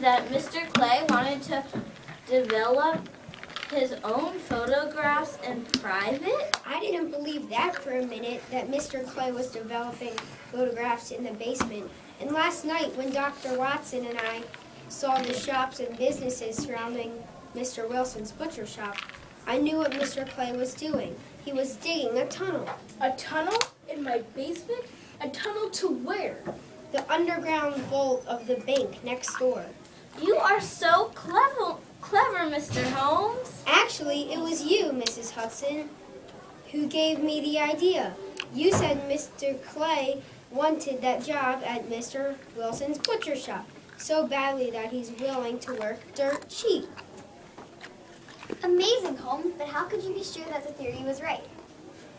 that Mr. Clay wanted to develop his own photographs in private? I didn't believe that for a minute, that Mr. Clay was developing photographs in the basement. And last night, when Dr. Watson and I saw the shops and businesses surrounding Mr. Wilson's butcher shop, I knew what Mr. Clay was doing. He was digging a tunnel. A tunnel in my basement? A tunnel to where? The underground vault of the bank next door. You are so clever, Mr. Holmes. Actually, it was you, Mrs. Hudson, who gave me the idea. You said Mr. Clay wanted that job at Mr. Wilson's butcher shop so badly that he's willing to work dirt cheap. Amazing, Holmes, but how could you be sure that the theory was right?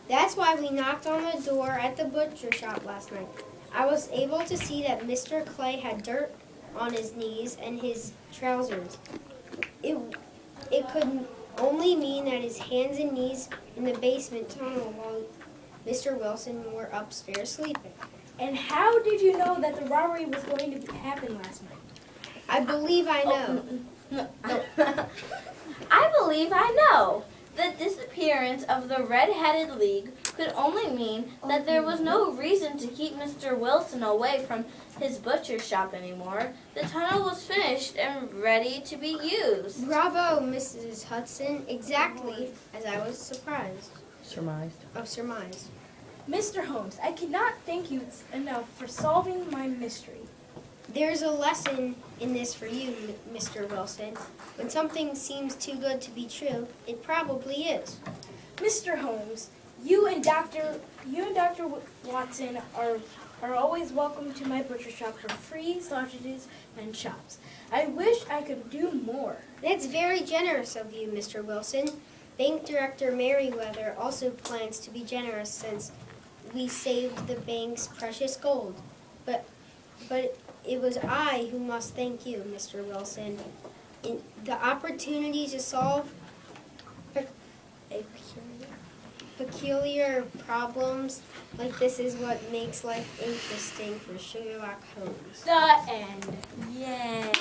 That's why we knocked on the door at the butcher shop last night. I was able to see that Mr. Clay had dirt on his knees and his trousers. It could only mean that his hands and knees in the basement tunnel while Mr. Wilson were upstairs sleeping. And how did you know that the robbery was going to happen last night? I believe I know. I believe I know. The disappearance of the Red-Headed League could only mean that there was no reason to keep Mr. Wilson away from his butcher shop anymore. The tunnel was finished and ready to be used. Bravo, Mrs. Hudson. Exactly as I was surmised. Mr. Holmes, I cannot thank you enough for solving my mystery. There's a lesson in this for you, Mr. Wilson. When something seems too good to be true, it probably is. Mr. Holmes, you and Dr. Watson are always welcome to my butcher shop for free sausages and chops. I wish I could do more. That's very generous of you, Mr. Wilson. Bank Director Merriweather also plans to be generous since we saved the bank's precious gold. But it was I who must thank you, Mr. Wilson. The opportunity to solve peculiar problems like this is what makes life interesting for Sherlock Holmes. The end. Yay.